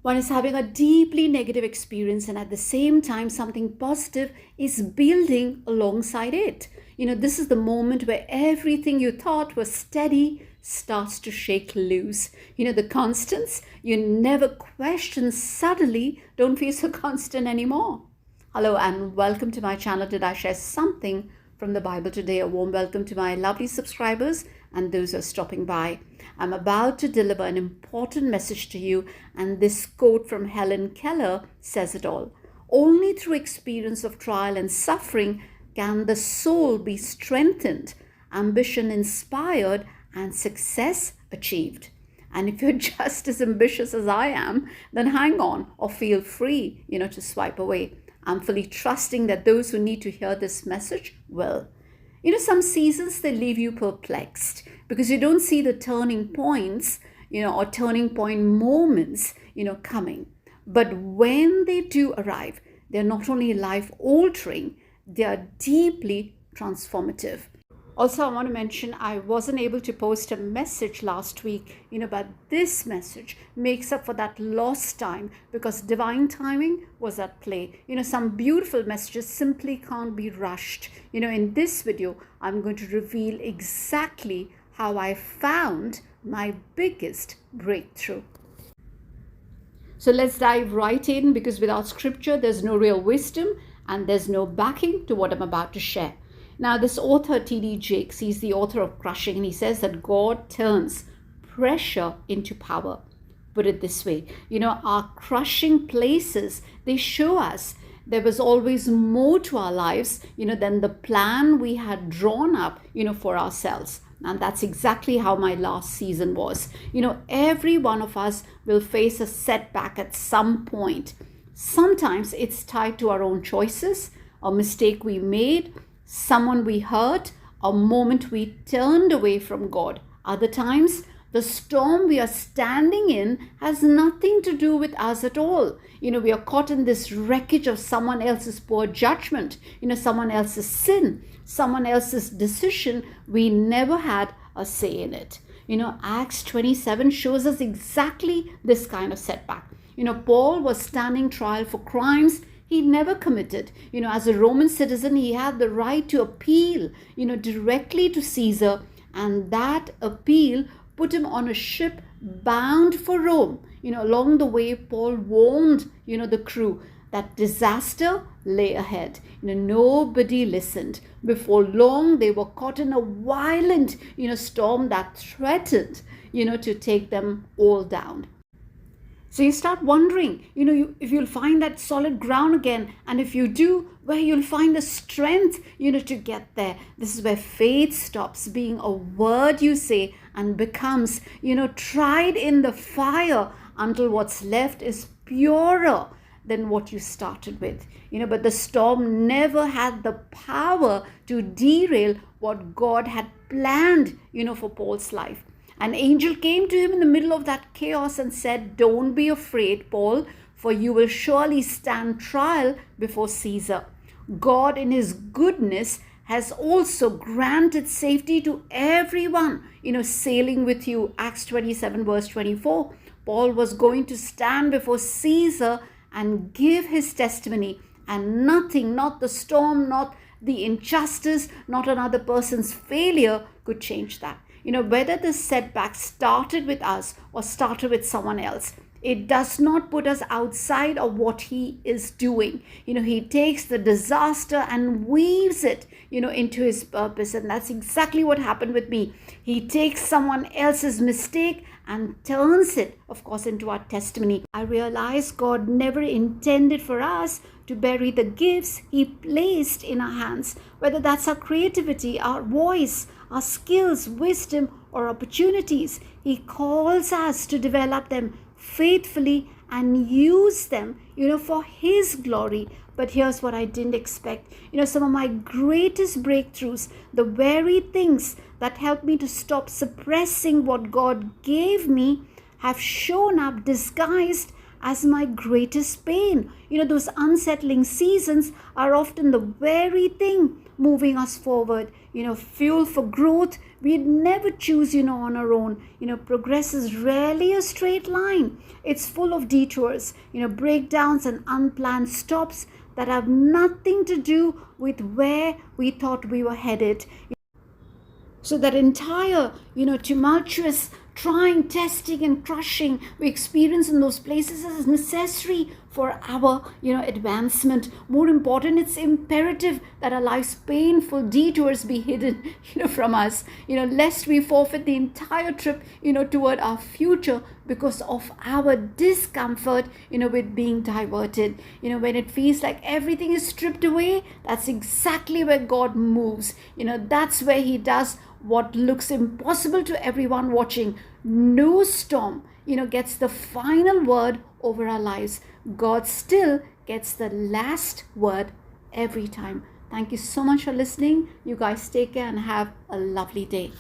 One is having a deeply negative experience, and at the same time, something positive is building alongside it. This is the moment where everything you thought was steady starts to shake loose. The constants you never questioned suddenly don't feel so constant anymore. Hello, and welcome to my channel. Did I share something from the Bible today? A warm welcome to my lovely subscribers and those who are stopping by. I'm about to deliver an important message to you, and this quote from Helen Keller says it all. Only through experience of trial and suffering can the soul be strengthened, ambition inspired, and success achieved. And if you're just as ambitious as I am, then hang on or feel free, to swipe away. I'm fully trusting that those who need to hear this message will. Some seasons they leave you perplexed because you don't see the turning points, or turning point moments, coming. But when they do arrive, they're not only life altering, they are deeply transformative. Also, I want to mention I wasn't able to post a message last week, but this message makes up for that lost time because divine timing was at play. Some beautiful messages simply can't be rushed. In this video, I'm going to reveal exactly how I found my biggest breakthrough. So let's dive right in, because without scripture, there's no real wisdom and there's no backing to what I'm about to share. Now, this author, T.D. Jakes, he's the author of Crushing, and he says that God turns pressure into power. Put it this way, our crushing places, they show us there was always more to our lives, than the plan we had drawn up, for ourselves. And that's exactly how my last season was. Every one of us will face a setback at some point. Sometimes it's tied to our own choices, a mistake we made, someone we hurt, a moment we turned away from God. Other times, the storm we are standing in has nothing to do with us at all. We are caught in this wreckage of someone else's poor judgment, someone else's sin, someone else's decision. We never had a say in it. Acts 27 shows us exactly this kind of setback. Paul was standing trial for crimes he never committed. As a Roman citizen, he had the right to appeal, directly to Caesar, and that appeal put him on a ship bound for Rome. Along the way, Paul warned, the crew that disaster lay ahead. Nobody listened. Before long, they were caught in a violent, storm that threatened, to take them all down. So you start wondering, if you'll find that solid ground again, and if you do, where you'll find the strength, to get there. This is where faith stops being a word you say and becomes, tried in the fire until what's left is purer than what you started with. But the storm never had the power to derail what God had planned, for Paul's life. An angel came to him in the middle of that chaos and said, "Don't be afraid, Paul, for you will surely stand trial before Caesar. God in his goodness has also granted safety to everyone, sailing with you." Acts 27 verse 24. Paul was going to stand before Caesar and give his testimony, and nothing, not the storm, not the injustice, not another person's failure could change that. Whether the setback started with us or started with someone else, it does not put us outside of what he is doing. He takes the disaster and weaves it, into his purpose. And that's exactly what happened with me. He takes someone else's mistake and turns it, of course, into our testimony. I realize God never intended for us to bury the gifts he placed in our hands, whether that's our creativity, our voice, our skills, wisdom, or opportunities. He calls us to develop them faithfully and use them, for his glory. But here's what I didn't expect. Some of my greatest breakthroughs, the very things that helped me to stop suppressing what God gave me, have shown up disguised as my greatest pain. Those unsettling seasons are often the very thing moving us forward. Fuel for growth we'd never choose, on our own. Progress is rarely a straight line. It's full of detours, breakdowns and unplanned stops that have nothing to do with where we thought we were headed. So that entire, tumultuous trying, testing and crushing we experience in those places is necessary for our, advancement. More important, it's imperative that our life's painful detours be hidden, from us, lest we forfeit the entire trip, toward our future because of our discomfort, with being diverted. When it feels like everything is stripped away, that's exactly where God moves. That's where he does what looks impossible to everyone watching. No storm, gets the final word over our lives. God still gets the last word every time. Thank you so much for listening. You guys take care and have a lovely day.